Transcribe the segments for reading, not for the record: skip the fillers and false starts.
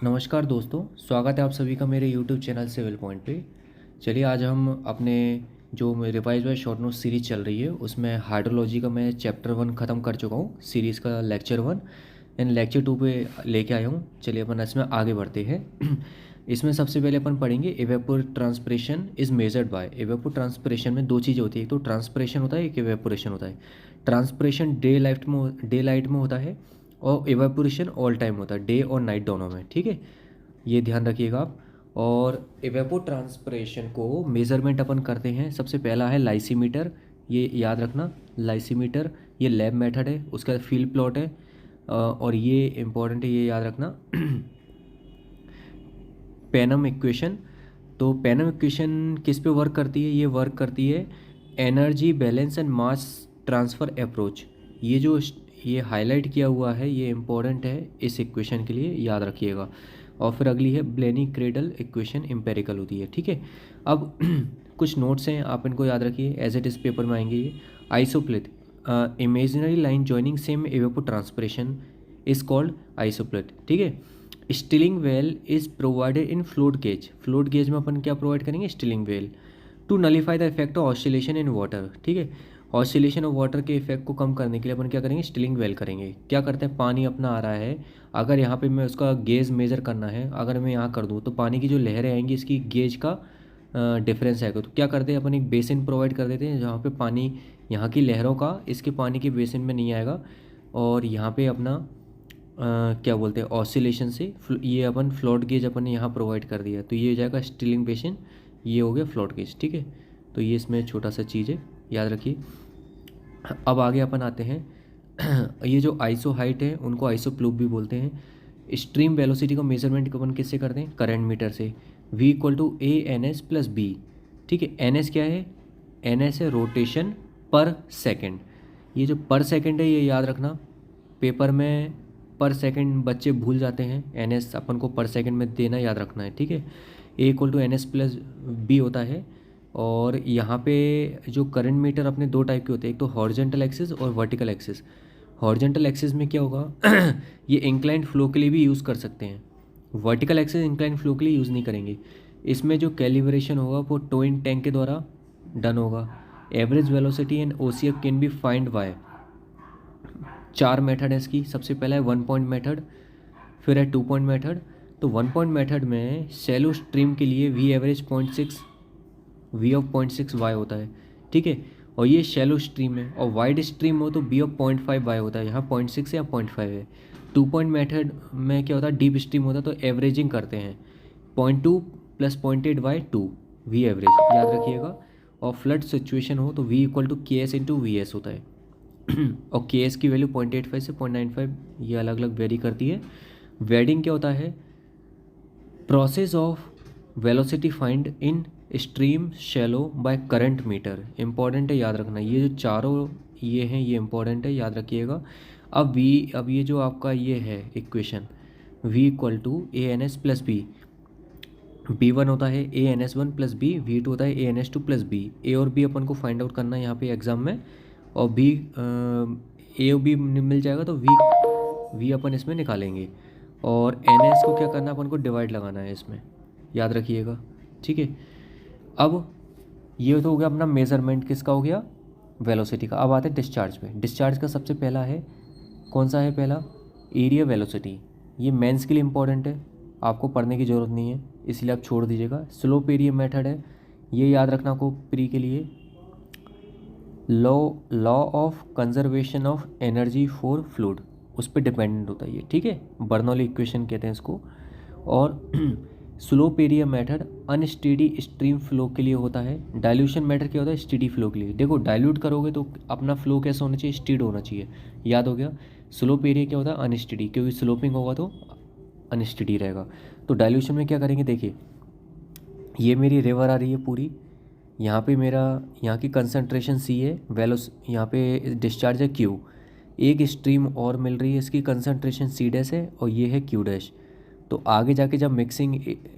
नमस्कार दोस्तों, स्वागत है आप सभी का मेरे YouTube चैनल सिविल पॉइंट पे। चलिए आज हम अपने जो revise by short note series चल रही है उसमें हाइड्रोलॉजी का मैं चैप्टर 1 ख़त्म कर चुका हूँ, सीरीज़ का लेक्चर 1 एंड लेक्चर 2 पे लेके आया हूँ। चलिए अपन इसमें आगे बढ़ते हैं। इसमें सबसे पहले अपन पढ़ेंगे evapotranspiration is measured by. Evapotranspiration में दो चीज़ें होती है, एक तो ट्रांसपिरेशन होता है, एक इवेपोरेशन होता है। ट्रांसपिरेशन डे लाइट में होता है और इवेपोरेशन ऑल टाइम होता है, डे और नाइट दोनों में। ठीक है, ये ध्यान रखिएगा आप। और इवेपो ट्रांसपिरेशन को मेज़रमेंट अपन करते हैं। सबसे पहला है लाइसीमीटर, ये याद रखना। लाइसीमीटर ये लैब मेथड है, उसका फील्ड प्लॉट है और ये इम्पॉर्टेंट है, ये याद रखना। पेनम इक्वेशन, तो पेनम इक्वेशन किस पे वर्क करती है? ये वर्क करती है energy balance and mass transfer approach. ये जो ये हाईलाइट किया हुआ है ये इम्पोर्टेंट है इस इक्वेशन के लिए, याद रखिएगा। और फिर अगली है ब्लेनी क्रेडल इक्वेशन, एम्पेरिकल होती है। ठीक है, अब कुछ नोट्स हैं, आप इनको याद रखिए, एज इट इज़ पेपर में आएंगे ये। Isopleth, imaginary line joining same evapotranspiration is called isopleth. ठीक है, stilling well is provided in float gauge. Float gauge में अपन क्या प्रोवाइड करेंगे? Stilling well to nullify the effect of oscillation in water. ठीक है, ऑसिलेशन ऑफ वाटर के effect को कम करने के लिए अपन क्या करेंगे? स्टिलिंग वेल करेंगे। क्या करते हैं, पानी अपना आ रहा है, अगर यहाँ पे मैं उसका गेज मेज़र करना है, अगर मैं यहाँ कर दूँ तो पानी की जो लहरें आएंगी इसकी गेज का डिफरेंस आएगा। तो क्या करते हैं अपन, एक बेसिन प्रोवाइड कर देते हैं जहाँ पे पानी यहाँ की लहरों का इसके पानी के बेसिन में नहीं आएगा, और यहाँ पे अपना क्या बोलते हैं ऑसिलेशन से ये अपन फ्लोट गेज अपन ने यहाँ प्रोवाइड कर दिया, तो ये हो जाएगा स्टिलिंग बेसिन, ये हो गया फ्लोट गेज। ठीक है, तो ये इसमें छोटा सा चीज़ है, याद रखिए। अब आगे अपन आते हैं। ये जो आइसो हाइट है उनको आइसो प्लूप भी बोलते हैं। स्ट्रीम वेलोसिटी का मेजरमेंट अपन किससे करते हैं? करंट मीटर से। V equal to a n s plus b. ठीक है, एन एस क्या है? एन एस है रोटेशन पर सेकेंड। ये जो पर सेकेंड है ये याद रखना, पेपर में पर सेकेंड बच्चे भूल जाते हैं, एन एस अपन को पर सेकेंड में देना याद रखना है। ठीक है, a equal to n s plus b होता है। और यहाँ पे जो करंट मीटर अपने दो टाइप के होते हैं, एक तो हॉरिजॉन्टल एक्सिस और वर्टिकल एक्सिस। हॉरिजॉन्टल एक्सिस में क्या होगा? ये इंक्लाइंड फ्लो के लिए भी यूज़ कर सकते हैं, वर्टिकल एक्सिस इंक्लाइंड फ्लो के लिए यूज़ नहीं करेंगे। इसमें जो कैलिब्रेशन होगा वो टोइंग टैंक के द्वारा डन होगा। Average velocity and OCF can be find by, चार मेथड है इसकी। सबसे पहला है 1 पॉइंट मेथड, फिर है 2 पॉइंट मेथड। तो 1 पॉइंट मेथड में शैलो स्ट्रीम के लिए v average 0.6, v of 0.6 y होता है। ठीक है, और ये शैलो स्ट्रीम है, और वाइड स्ट्रीम हो तो बी ऑफ 0.5 वाई होता है। यहाँ 0.6 या 0.5 है। 2 पॉइंट मेथड में क्या होता है? डीप स्ट्रीम होता है, तो एवरेजिंग करते हैं, 0.2 प्लस 0.8 बाई 2 वी एवरेज, याद रखिएगा। और फ्लड सिचुएशन हो तो वी इक्वल टू के एस इंटू वी एस होता है। और के एस की वैल्यू 0.85 से 0.95, ये अलग अलग वेरी करती है। वेडिंग क्या होता है? Process of velocity find in stream shallow by current meter. Important है, याद रखना। ये जो चारों ये हैं ये इंपॉर्टेंट है, याद रखिएगा। अब ये जो आपका ये है equation, v equal to a n s plus b. B one होता है a n s one plus b, v two होता है a n s two plus b. A और बी अपन को फाइंड आउट करना है यहाँ पे एग्जाम में, और बी ए और बी मिल जाएगा तो वी अपन इसमें निकालेंगे, और एन एस को क्या करना है, अपन को डिवाइड लगाना है इसमें, याद रखिएगा। ठीक है, अब ये तो हो गया अपना मेज़रमेंट, किसका हो गया? वेलोसिटी का। अब आते हैं डिस्चार्ज पे। डिस्चार्ज का सबसे पहला है, कौन सा है पहला? Area velocity. ये मेंस के लिए इंपॉर्टेंट है, आपको पढ़ने की ज़रूरत नहीं है, इसलिए आप छोड़ दीजिएगा। स्लोप एरिया मेथड है, ये याद रखना आपको प्री के लिए। Law of conservation of energy for fluid, उस पर डिपेंडेंट होता है ये। ठीक है, बर्नौली इक्वेशन कहते हैं इसको। और slope area method unsteady stream flow के लिए होता है। डाइल्यूशन मेथड क्या होता है? स्टेडी फ्लो के लिए। देखो डाइल्यूट करोगे तो अपना फ्लो कैसा होना चाहिए? स्टीड होना चाहिए, याद हो गया। स्लोप एरिया क्या होता है? अनस्टेडी, क्योंकि स्लोपिंग होगा तो अनस्टेडी रहेगा। तो डाइल्यूशन में क्या करेंगे? देखिए ये मेरी रिवर आ रही है पूरी, यहाँ पे मेरा यहाँ की कंसंट्रेशन सी है, वेलोस यहाँ पे डिस्चार्ज है क्यू। एक स्ट्रीम और मिल रही है, इसकी कंसंट्रेशन सी डैश है और ये है क्यू डैश। तो आगे जाके जब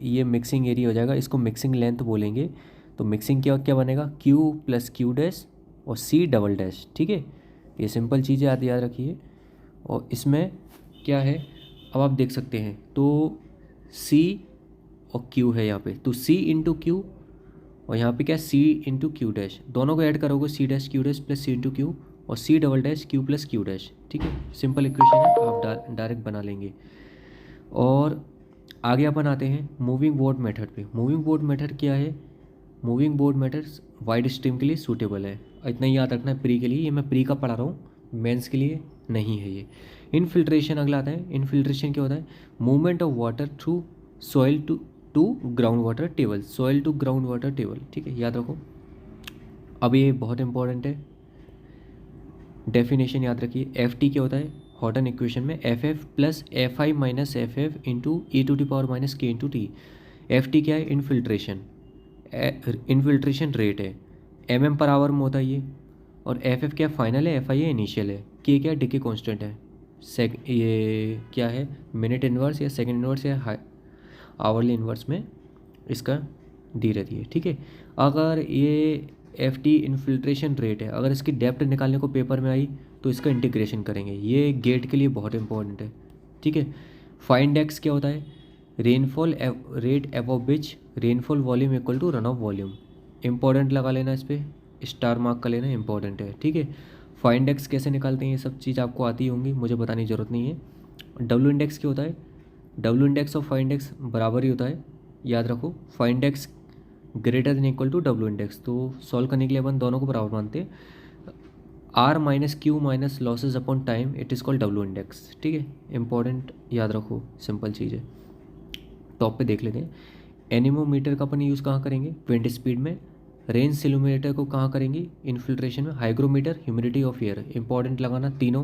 ये मिक्सिंग एरिया हो जाएगा, इसको मिक्सिंग लेंथ बोलेंगे। तो मिक्सिंग क्या क्या बनेगा? क्यू प्लस क्यू डैश और सी डबल डैश। ठीक है, ये सिंपल चीज़ें याद रखिए। और इसमें क्या है, अब आप देख सकते हैं, तो सी और क्यू है यहाँ पे, तो सी इंटू क्यू और यहाँ पे क्या है सी इंटू क्यू डैश, दोनों को ऐड करोगे c dash q dash plus c into q और c double dash q plus q dash. ठीक है, सिंपल इक्वेशन है, आप डायरेक्ट बना लेंगे। और आगे अपन आते हैं मूविंग बोर्ड मेथड पे। मूविंग बोर्ड मेथड क्या है? Moving board method wide stream के लिए सूटेबल है, इतना याद रखना है प्री के लिए, ये मैं प्री का पढ़ा रहा हूँ, मेंस के लिए नहीं है ये। इनफिल्ट्रेशन अगला आता है। इनफिल्ट्रेशन क्या होता है? Movement of water through soil to ground water table, soil to ground water table. ठीक है, याद रखो। अब ये बहुत इंपॉर्टेंट है, डेफिनेशन याद रखिए। एफ टी क्या होता है हॉटन इक्वेशन में? F f plus f i minus f f into e to the power minus k into t. F t क्या है? इनफिल्ट्रेशन, इनफिल्ट्रेशन रेट है, एम एम पर आवर में होता है ये। और एफ एफ क्या फाइनल है, एफ आई है इनिशियल है, के क्या डिके कांस्टेंट है, ये क्या है मिनट इन्वर्स या सेकंड इन्वर्स या आवरली इन्वर्स में इसका दी रहती है। ठीक है, अगर ये एफ टी इनफिल्ट्रेशन रेट है, अगर इसकी डेप्थ निकालने को पेपर में आई तो इसका इंटीग्रेशन करेंगे, ये गेट के लिए बहुत इंपॉर्टेंट है। ठीक है, फाइंड एक्स क्या होता है? Rainfall rate above which rainfall volume equal to run off volume. Important लगा लेना, इस पर स्टार मार्क कर लेना, इंपॉर्टेंट है। ठीक है, फाइंड एक्स कैसे निकालते हैं ये सब चीज़ आपको आती होंगी, मुझे बताने की ज़रूरत नहीं है। डब्ल्यू इंडेक्स क्या होता है? डब्ल्यू इंडेक्स और फाइंड एक्स बराबर ही होता है, याद रखो। Find X greater than equal to W index, तो सॉल्व करने के लिए अपन दोनों को बराबर मानते हैं। R minus Q minus losses upon time, it is called W index. ठीक है, इंपॉर्टेंट याद रखो, सिंपल चीज़ है। टॉप पे देख लेते हैं। एनीमोमीटर का अपन यूज़ कहाँ करेंगे? विंड स्पीड में। रेंज सिलोमीटर को कहाँ करेंगे? इन्फिल्ट्रेशन में। Hygrometer humidity of air, important लगाना, तीनों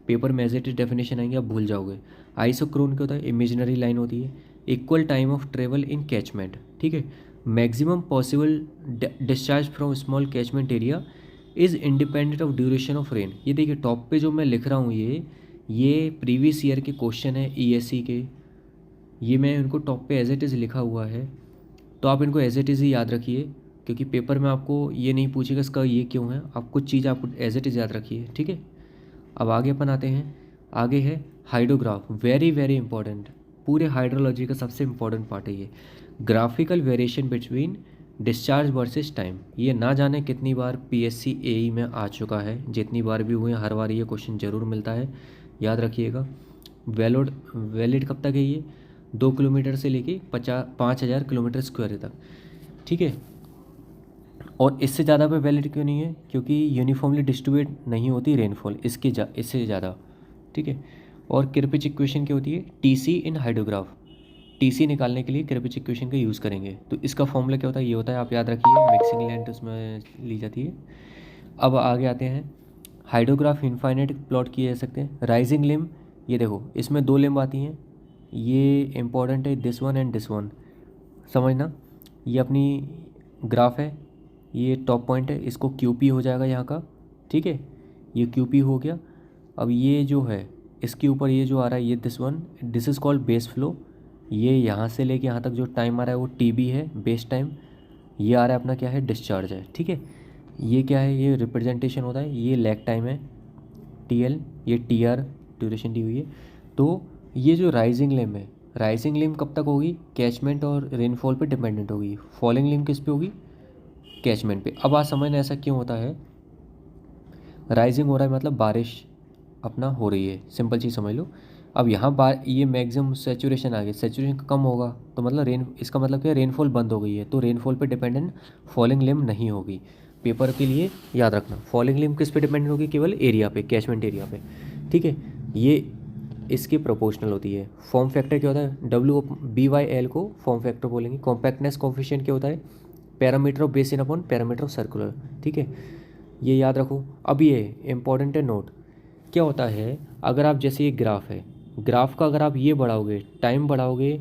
पेपर में एज इट इज डेफिनेशन आएंगे, आप भूल जाओगे। आइसोक्रोन क्या होता है? इमेजिनरी लाइन होती है। Equal time of travel in catchment. ठीक है, maximum possible discharge from small catchment area is independent of duration of rain. ये देखिए टॉप पे जो मैं लिख रहा हूँ, ये प्रीवियस ईयर के क्वेश्चन है ईएससी के, ये मैं इनको टॉप पे एज इट इज़ लिखा हुआ है, तो आप इनको एज इट इज़ ही याद रखिए, क्योंकि पेपर में आपको ये नहीं पूछेगा इसका ये क्यों है, आप कुछ चीज़ आपको एज इट इज़ याद रखिए। ठीक है, अब आगे अपन आते हैं। आगे है हाइड्रोग्राफ, वेरी वेरी इंपॉर्टेंट, पूरे हाइड्रोलॉजी का सबसे इंपॉर्टेंट पार्ट है ये। Graphical variation between discharge versus time, ये ना जाने कितनी बार पीएससी एई में आ चुका है, जितनी बार भी हुए हर बार ये क्वेश्चन ज़रूर मिलता है, याद रखिएगा। वैलिड कब तक है ये? 2 किलोमीटर से लेके 5,000 किलोमीटर स्क्वायर तक। ठीक है, और इससे ज़्यादा पे वैलिड क्यों नहीं है? क्योंकि यूनिफॉर्मली डिस्ट्रीब्यूट नहीं होती रेनफॉल इससे ज़्यादा। ठीक है, और किरपिच इक्वेशन क्या होती है? टीसी इन हाइड्रोग्राफ, टीसी निकालने के लिए किरपिच इक्वेशन का यूज़ करेंगे, तो इसका फॉर्मूला क्या होता है? ये होता है, आप याद रखिए, मिक्सिंग लेंथ उसमें ली जाती है। अब आगे आते हैं। हाइड्रोग्राफ इनफाइनाइट प्लॉट किए जा सकते हैं। राइजिंग लिम, ये देखो इसमें 2 लिम आती हैं, ये इंपॉर्टेंट है, this one and this one, समझना। ये अपनी ग्राफ है, ये टॉप पॉइंट है, इसको क्यूपी हो जाएगा यहाँ का। ठीक है, ये क्यूपी हो गया। अब ये जो है इसके ऊपर ये जो आ रहा है, ये this one, this is called base flow. ये यहाँ से लेके यहाँ तक जो टाइम आ रहा है वो टीबी है, बेस टाइम। ये आ रहा है अपना क्या है? डिस्चार्ज है। ठीक है, ये क्या है? ये रिप्रेजेंटेशन होता है, ये लैग टाइम है टीएल, ये टीआर ड्यूरेशन दी हुई है। तो ये जो राइजिंग लिम है, राइजिंग लिम कब तक होगी? कैचमेंट और रेनफॉल पे डिपेंडेंट होगी। फॉलिंग लिम किस पे होगी? कैचमेंट पे। अब आज समझना ऐसा क्यों होता है? राइजिंग हो रहा है मतलब बारिश अपना हो रही है, सिंपल चीज़ समझ लो। अब यहाँ ये मैक्सिमम सेचुरेशन आ गई, सेचुरेशन कम होगा तो मतलब इसका मतलब क्या? रेनफॉल बंद हो गई है, तो रेनफॉल पे डिपेंडेंट फॉलिंग लिम नहीं होगी। पेपर के लिए याद रखना, फॉलिंग लिम किस पे डिपेंडेंट होगी? केवल एरिया पे, कैचमेंट एरिया पे। ठीक है, ये इसकी प्रोपोर्शनल होती है। फॉर्म फैक्टर क्या होता है? WBY/L को फॉर्म फैक्टर बोलेंगे। कॉम्पैक्टनेस कोफिशिएंट क्या होता है? Parameter of basin upon parameter of circular. ठीक है, ये याद रखो। अब ये इंपॉर्टेंट है नोट, क्या होता है अगर आप जैसे ये ग्राफ है, ग्राफ का अगर आप ये बढ़ाओगे, टाइम बढ़ाओगे,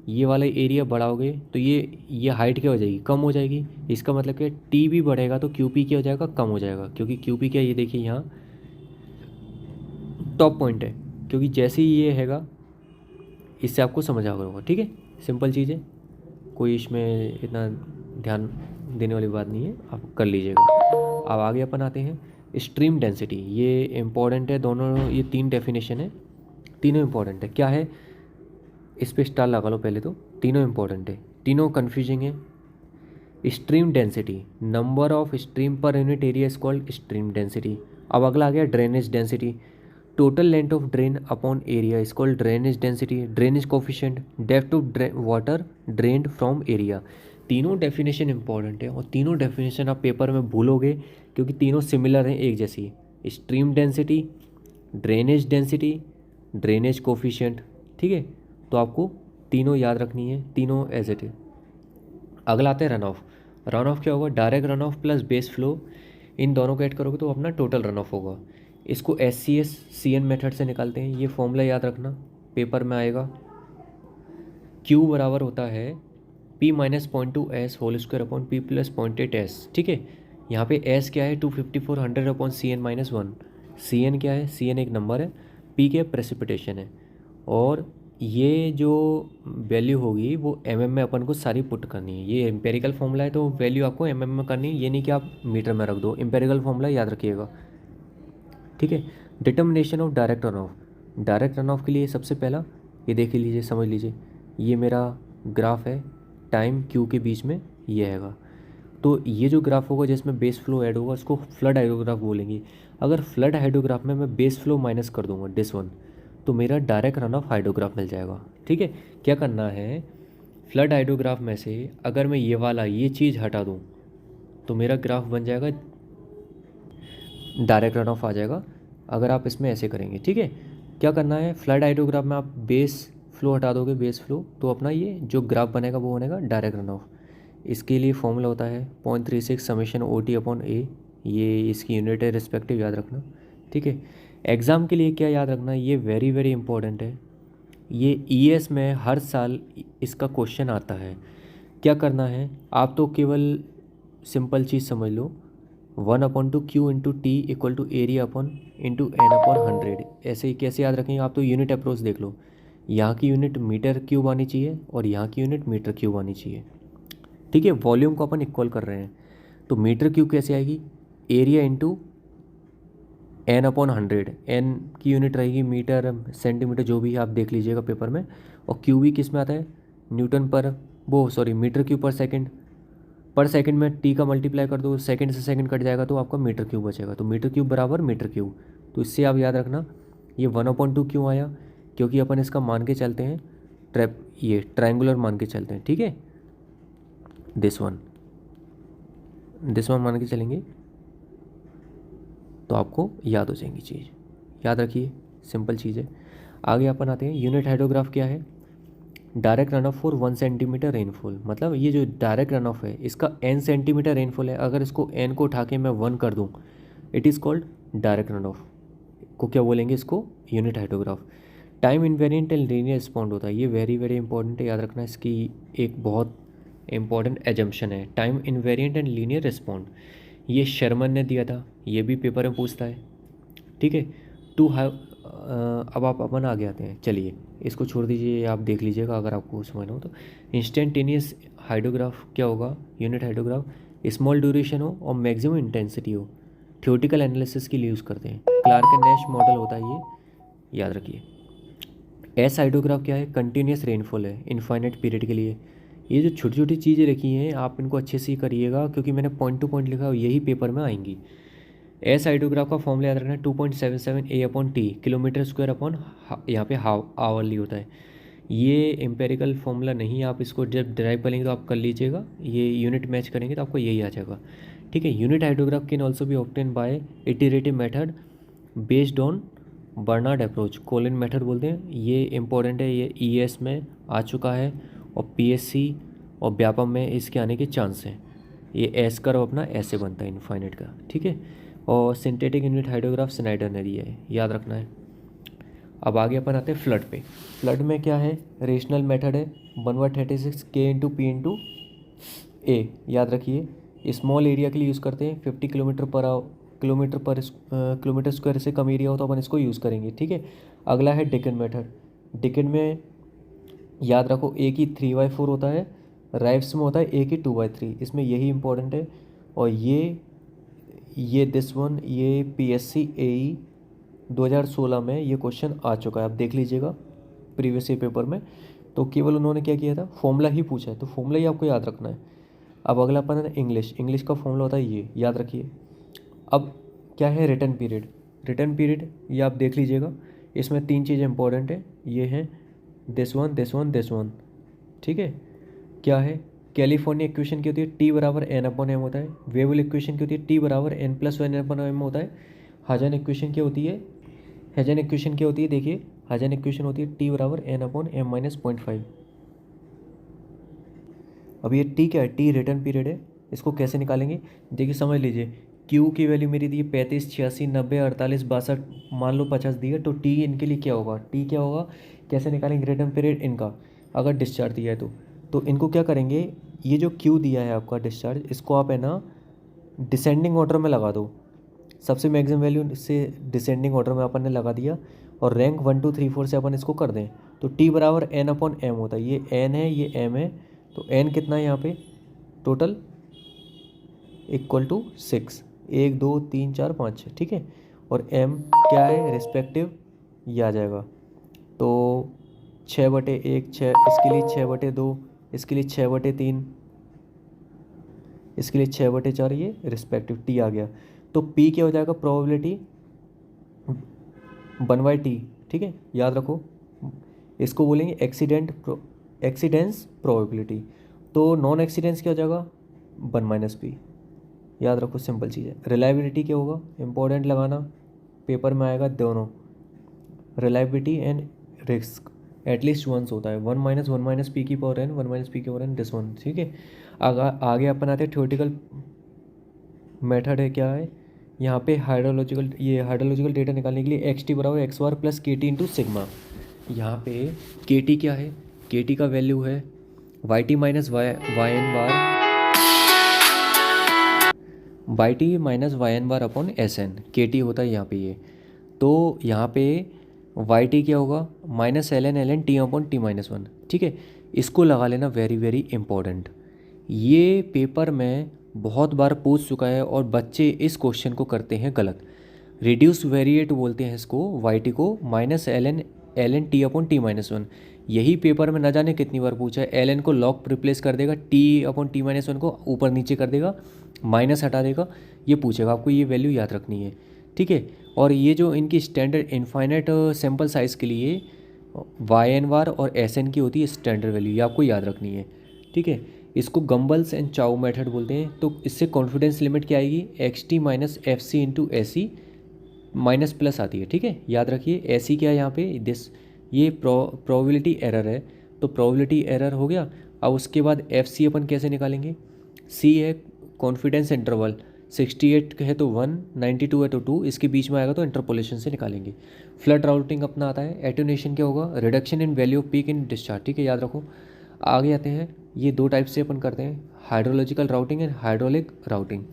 ये वाला एरिया बढ़ाओगे, तो ये हाइट क्या हो जाएगी? कम हो जाएगी। इसका मतलब क्या? टी भी बढ़ेगा तो क्यू पी क्या हो जाएगा? कम हो जाएगा, क्योंकि क्यू पी क्या, ये देखिए यहाँ टॉप पॉइंट है, क्योंकि जैसे ही ये हैगा इससे आपको समझ आ गया होगा। ठीक है, सिंपल चीज़ है, कोई इसमें इतना ध्यान देने वाली बात नहीं है, आप कर लीजिएगा। अब आगे अपन आते हैं स्ट्रीम डेंसिटी, ये इंपॉर्टेंट है दोनों, ये 3 डेफिनेशन है, तीनों इंपॉर्टेंट है। क्या है? इस पे स्टार लगा लो पहले तो, तीनों इंपॉर्टेंट है, तीनों कन्फ्यूजिंग है। Stream density, number of stream per unit area is called stream density. अब अगला आ गया drainage density, total length of drain upon area is called drainage density. Drainage coefficient, depth of water drained from area. तीनों definition important है और तीनों definition आप paper में भूलोगे क्योंकि तीनों सिमिलर हैं, एक जैसी। Stream density, drainage density, drainage coefficient, ठीक है। तो आपको तीनों याद रखनी है, तीनों एज इट इज। अगला आता है रन ऑफ। रन ऑफ क्या होगा, direct run off plus base flow, इन दोनों को ऐड करोगे तो अपना टोटल रन ऑफ होगा। इसको SCS-CN मेथड से निकालते हैं, ये फॉर्मूला याद रखना, पेपर में आएगा। Q बराबर होता है P-0.2S whole square upon P plus 0.8S, ठीक है। यहाँ पे S क्या है, 25400 अपॉन CN-1। CN क्या है, CN एक नंबर है, P के प्रेसिपिटेशन है, और ये जो वैल्यू होगी वो mm में अपन को सारी पुट करनी है। ये एम्पेरिकल फॉर्मूला है तो वैल्यू आपको mm में करनी है, ये नहीं कि आप मीटर में रख दो। एम्पेरिकल फॉर्मूला याद रखिएगा, ठीक है। Determination of direct run of, direct run of के लिए सबसे पहला ये देख लीजिए, समझ लीजिए, ये मेरा ग्राफ है, टाइम क्यू के बीच में ये हैगा। तो ये जो ग्राफ होगा जिसमें बेस फ्लो ऐड होगा उसको फ्लड हाइड्रोग्राफ बोलेंगे। अगर फ्लड हाइड्रोग्राफ में मैं बेस फ्लो माइनस कर दूंगा डिस वन, तो मेरा डायरेक्ट रन ऑफ हाइड्रोग्राफ मिल जाएगा, ठीक है। क्या करना है, फ्लड हाइड्रोग्राफ में से अगर मैं ये वाला ये चीज़ हटा दूँ तो मेरा ग्राफ बन जाएगा, डायरेक्ट रन ऑफ आ जाएगा अगर आप इसमें ऐसे करेंगे, ठीक है। क्या करना है, फ्लड हाइड्रोग्राफ में आप बेस फ्लो हटा दोगे, बेस फ्लो, तो अपना ये जो ग्राफ बनेगा वो बनेगा डायरेक्ट रन ऑफ। इसके लिए फॉर्मूला होता है 0.36 समेशन OT अपॉन ए, ये इसकी यूनिट है रिस्पेक्टिव, याद रखना, ठीक है। एग्ज़ाम के लिए क्या याद रखना, ये वेरी वेरी इंपॉर्टेंट है, ये ES में हर साल इसका क्वेश्चन आता है। क्या करना है, आप तो केवल सिंपल चीज़ समझ लो, 1/2 Q into t equal to area upon into N/100। ऐसे ही कैसे याद रखेंगे, आप तो यूनिट अप्रोच देख लो, यहाँ की यूनिट मीटर क्यूब आनी चाहिए और यहाँ की यूनिट मीटर क्यूब आनी चाहिए, ठीक है। वॉल्यूम को अपन इक्वल कर रहे हैं तो मीटर क्यूब कैसे आएगी, एरिया इंटू N/100। N की यूनिट रहेगी मीटर, सेंटीमीटर, जो भी है आप देख लीजिएगा पेपर में। और क्यूब ही किस में आता है, न्यूटन पर, वो सॉरी मीटर क्यूब पर सेकंड। पर सेकंड में टी का मल्टीप्लाई कर दो, सेकंड से सेकंड कट जाएगा तो आपका मीटर क्यूब बचेगा, तो मीटर क्यूब बराबर मीटर क्यूब। तो इससे आप याद रखना ये 1/2 क्यों आया, क्योंकि अपन इसका मान के चलते हैं ये ट्रायंगुलर मान के चलते हैं, ठीक है। दिस वन मान के चलेंगे तो आपको याद हो जाएंगी चीज़, याद रखिए, सिंपल चीज़ है। आगे अपन आते हैं, यूनिट हाइड्रोग्राफ क्या है, direct run of for 1 centimetre rainfall. मतलब ये जो डायरेक्ट रन ऑफ है इसका n सेंटीमीटर रेनफॉल है, अगर इसको n को उठा के मैं 1 कर दूँ, it is called direct run of. को क्या बोलेंगे, इसको unit hydrograph. Time invariant and linear respond होता है, ये वेरी वेरी इंपॉर्टेंट है, याद रखना, इसकी एक बहुत इंपॉर्टेंट एजम्पशन है, time invariant and linear respond. ये शर्मन ने दिया था, ये भी पेपर में पूछता है, ठीक है। अब आप अपन आगे आते हैं, चलिए इसको छोड़ दीजिए, आप देख लीजिएगा अगर आपको समझना हो तो। इंस्टेंटेनियस हाइड्रोग्राफ क्या होगा, यूनिट हाइड्रोग्राफ, स्मॉल ड्यूरेशन हो और मैक्सिमम इंटेंसिटी हो, थ्योरेटिकल एनालिसिस के लिए यूज़ करते हैं, क्लार्क एंड नैश मॉडल होता है ये, याद रखिए। एस हाइड्रोग्राफ क्या है, कंटिन्यूस रेनफॉल है इनफाइनाइट पीरियड के लिए। ये जो छोटी छोटी चीज़ें रखी हैं आप इनको अच्छे से करिएगा क्योंकि मैंने पॉइंट टू पॉइंट लिखा, यही पेपर में आएंगी। एस हाइड्रोग्राफ का फॉर्मूला याद रखना है 2.77 A/T, किलोमीटर स्क्वायर अपॉन, यहाँ पे आवरली होता है। ये एम्पेरिकल फॉर्मूला नहीं, आप इसको जब ड्राइव करेंगे तो आप कर लीजिएगा, ये यूनिट मैच करेंगे तो आपको यही आ जाएगा, ठीक है। Unit hydrograph can also be obtain by iterative method based on Bernard approach, Collin method बोलते हैं, ये इंपॉर्टेंट है, ये ES में आ चुका है और PSC और व्यापम में इसके आने के चांस हैं। ये एस कर्व अपना ऐसे बनता है इनफाइनाइट का, ठीक है। और सिंथेटिक यूनिट हाइड्रोग्राफ स्नाइडर ने दिया है, याद रखना है। अब आगे अपन आते हैं फ्लड पे। फ्लड में क्या है, रेशनल मेथड है, 1/36 K into P into A, याद रखिए। स्मॉल एरिया के लिए यूज़ करते हैं, 50 किलोमीटर स्क्वायर से कम एरिया हो तो अपन इसको यूज़ करेंगे, ठीक है। अगला है डिकेन मेथड। डिकेन में याद रखो A की 3/4 होता है, राइफ्स में होता है A की 2/3, इसमें यही इंपॉर्टेंट है। और ये दिस वन, ये PSC AE 2016 में ये क्वेश्चन आ चुका है, आप देख लीजिएगा प्रीवियस ईयर पेपर में। तो केवल उन्होंने क्या किया था, फॉर्मूला ही पूछा है, तो फॉर्मूला ही आपको याद रखना है। अब अगला अपन है इंग्लिश। इंग्लिश का फॉर्मूला होता है ये, याद रखिए। अब क्या है, रिटर्न पीरियड। रिटर्न पीरियड ये आप देख लीजिएगा, इसमें 3 चीज़ें इंपॉर्टेंट है, ये हैं this one, this one, this one. ठीक है, क्या है, कैलिफोर्निया इक्वेशन की होती है टी बराबर एन अपॉन एम होता है। वेबल इक्वेशन की होती है टी बराबर n plus one upon m होता है। हाजन इक्वेशन क्या होती है, हेजन इक्वेशन क्या होती है, देखिए हाजन इक्वेशन होती है टी बराबर एन अपॉन एम माइनस 0.5। अब ये टी क्या है, टी रिटर्न पीरियड है। इसको कैसे निकालेंगे, देखिए समझ लीजिए, क्यू की वैल्यू मेरी दी है 35, 86, 90, 48, 62, मान लो 50 दी है, तो टी इनके लिए क्या होगा, टी क्या होगा, कैसे निकालेंगे रिटर्न पीरियड इनका, अगर डिस्चार्ज दिया है तो इनको क्या करेंगे, ये जो क्यू दिया है आपका डिस्चार्ज, इसको आप है ना डिसेंडिंग ऑर्डर में लगा दो। सबसे मैक्सिमम वैल्यू से डिसेंडिंग ऑर्डर में अपन ने लगा दिया, और रैंक 1 2 3 4 से अपन इसको कर दें, तो टी बराबर एन अपॉन एम होता है। ये एन है, ये एम है, तो एन कितना है यहाँ पे टोटल, इक्वल टू 6, 1 2 3 4 5 6, ठीक है। और एम क्या है रिस्पेक्टिव, ये आ जाएगा, तो 6/1, 6, इसके लिए 6/2, इसके लिए 6/3, इसके लिए 6/4, ये रिस्पेक्टिव टी आ गया। तो पी क्या हो जाएगा, प्रोबेबिलिटी 1/t, ठीक है, याद रखो। इसको बोलेंगे एक्सीडेंस प्रोबेबिलिटी। तो नॉन एक्सीडेंस क्या हो जाएगा, 1 - p, याद रखो, सिंपल चीज़ है। रिलायबिलिटी क्या होगा, इंपॉर्टेंट लगाना, पेपर में आएगा दोनों, reliability and risk at least once होता है, 1 - 1 - p की पावर n, 1 - p की पावर n, दिस वन, ठीक है। आगे अपन आते हैं थ्योरेटिकल मेथड है, क्या है यहाँ पे हाइड्रोलॉजिकल डेटा निकालने के लिए एक्स टी बराबर एक्स बार प्लस के टी इंटू सिग्मा। यहाँ पे के टी क्या है, के टी का वैल्यू है y t minus y n bar, y t minus y n bar upon s n, k t होता है यहाँ पे ये। तो यहाँ पे वाई टी क्या होगा, -ln T upon T minus one, ठीक है। इसको लगा लेना, वेरी वेरी इंपॉर्टेंट। ये पेपर में बहुत बार पूछ चुका है और बच्चे इस क्वेश्चन को करते हैं गलत। रिड्यूस वेरिएट बोलते हैं इसको, वाई टी को, -ln T upon T minus one. यही पेपर में न जाने कितनी बार पूछा है, एल एन को लॉग रिप्लेस कर देगा, T upon T minus one को ऊपर नीचे कर देगा, माइनस हटा देगा, ये पूछेगा, आपको ये वैल्यू याद रखनी है, ठीक है। और ये जो इनकी स्टैंडर्ड इनफाइनाइट सैम्पल साइज़ के लिए वाई एन बार और एस एन की होती है स्टैंडर्ड वैल्यू, ये आपको याद रखनी है, ठीक है। इसको गम्बल्स एंड चाउ मेथड बोलते हैं। तो इससे कॉन्फिडेंस लिमिट क्या आएगी, x t minus f c into a c minus plus आती है, ठीक है, याद रखिए। ए सी क्या है यहाँ पे, दिस, ये प्रोबेबिलिटी एरर है, तो प्रोबेबिलिटी एरर हो गया। अब उसके बाद एफ सी अपन कैसे निकालेंगे, सी है कॉन्फिडेंस इंटरवल, 68 है तो 1, 92 है तो 2, इसके बीच में आएगा तो इंटरपोलेशन से निकालेंगे। फ्लड राउटिंग अपना आता है, एटेन्यूएशन क्या होगा, reduction in value off peak in discharge, ठीक है, याद रखो। आगे आते हैं, ये 2 टाइप से अपन करते हैं, hydrological routing and hydraulic routing.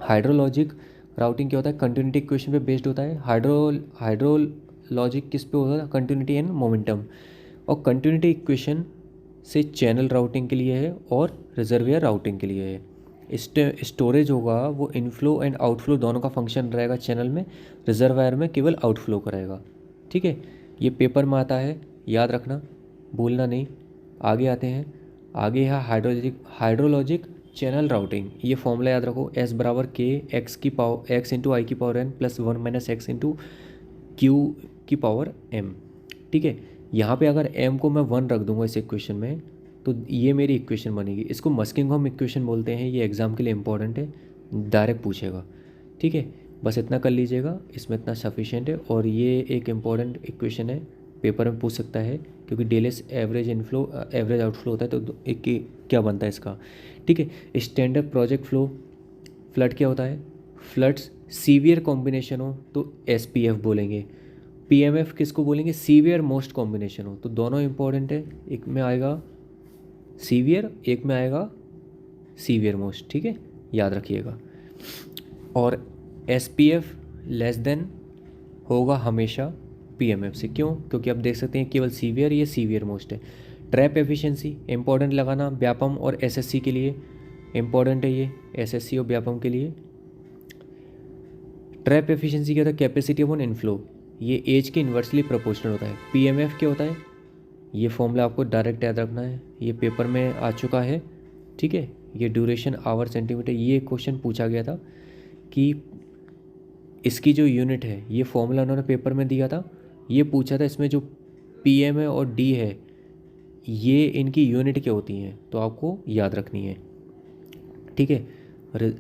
Hydrologic routing क्या होता है, कंटिन्यूटी इक्वेशन पे बेस्ड होता है। हाइड्रोलॉजिक किस पे होता है, कंटिन्यूटी एंड मोमेंटम। और कंटिन्यूटी इक्वेशन से चैनल राउटिंग के लिए है और रिजर्वियर राउटिंग के लिए है। स्टोरेज होगा वो इनफ्लो एंड आउटफ्लो दोनों का फंक्शन रहेगा चैनल में, रिजर्वायर में केवल आउटफ्लो करेगा, ठीक है। ये पेपर में आता है, याद रखना, भूलना नहीं। आगे आते हैं, आगे है हाइड्रोलॉजिक चैनल राउटिंग। ये फॉर्मूला याद रखो, एस बराबर के एक्स की पावर एक्स इंटू आई की power n plus 1 - x into q की पावर एम, ठीक है। यहाँ पे अगर एम को मैं 1 रख दूंगा इस इक्वेशन में, तो ये मेरी इक्वेशन बनेगी। इसको मस्किंघम इक्वेशन बोलते हैं, ये एग्ज़ाम के लिए इंपॉर्टेंट है, डायरेक्ट पूछेगा, ठीक है। बस इतना कर लीजिएगा, इसमें इतना सफिशिएंट है। और ये एक इम्पॉर्टेंट इक्वेशन है, पेपर में पूछ सकता है, क्योंकि डेलेस एवरेज इनफ्लो एवरेज आउटफ्लो होता है, तो एक क्या बनता है इसका, ठीक है। स्टैंडर्ड प्रोजेक्ट फ्लो, फ्लड क्या होता है, फ्लड्स सीवियर कॉम्बिनेशन हो तो एसपीएफ बोलेंगे, पीएमएफ किसको बोलेंगे, सीवियर मोस्ट कॉम्बिनेशन हो, तो दोनों इंपॉर्टेंट है। एक में आएगा सीवियर, एक में आएगा सीवियर मोस्ट, ठीक है, याद रखिएगा। और एसपीएफ लेस देन होगा हमेशा पीएमएफ से, क्यों, क्योंकि आप देख सकते हैं केवल सीवियर, ये सीवियर मोस्ट है। ट्रैप एफिशिएंसी इंपॉर्टेंट लगाना, व्यापम और एसएससी के लिए इंपॉर्टेंट है, ये एसएससी और व्यापम के लिए। ट्रैप एफिशिएंसी क्या होता है, कैपेसिटी ऑन इनफ्लो, ये एज के इन्वर्सली प्रोपोर्शनल होता है। पीएमएफ क्या होता है, ये फॉर्मूला आपको डायरेक्ट याद रखना है, ये पेपर में आ चुका है, ठीक है। ये ड्यूरेशन आवर सेंटीमीटर, ये क्वेश्चन पूछा गया था कि इसकी जो यूनिट है, ये फॉर्मूला उन्होंने पेपर में दिया था, ये पूछा था इसमें जो पीएम है और डी है ये इनकी यूनिट क्या होती हैं, तो आपको याद रखनी है, ठीक है।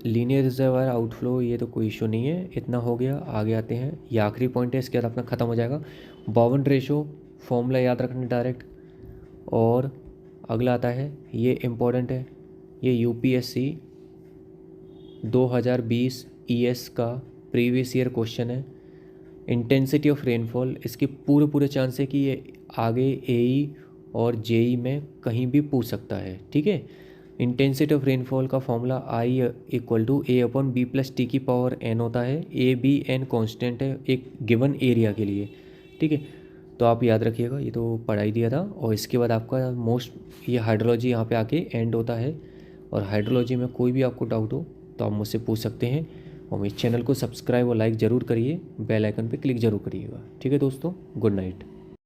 लीनियर रिजर्वायर आउटफ्लो ये तो कोई इशू नहीं है, इतना हो गया। आगे आते हैं, ये आखिरी पॉइंट है, इसके बाद अपना ख़त्म हो जाएगा। बाउंड रेशो फॉर्मूला याद रखना डायरेक्ट। और अगला आता है, ये इम्पोर्टेंट है, ये यूपीएससी 2020 ईएस का प्रीवियस ईयर क्वेश्चन है। इंटेंसिटी ऑफ रेनफॉल, इसके पूरे चांस है कि ये आगे एई और जेई में कहीं भी पूछ सकता है, ठीक है। इंटेंसिटी ऑफ रेनफॉल का formula i equal to a upon b plus t की पावर एन होता है। ए बी एन कॉन्स्टेंट है एक गिवन एरिया के लिए, ठीक है। तो आप याद रखिएगा, ये तो पढ़ाई दिया था। और इसके बाद आपका मोस्ट ये हाइड्रोलॉजी यहाँ पे आके एंड होता है। और हाइड्रोलॉजी में कोई भी आपको डाउट हो तो आप मुझसे पूछ सकते हैं। और मेरे चैनल को सब्सक्राइब और लाइक ज़रूर करिए, बेल आइकन पे क्लिक ज़रूर करिएगा, ठीक है दोस्तों। Good night.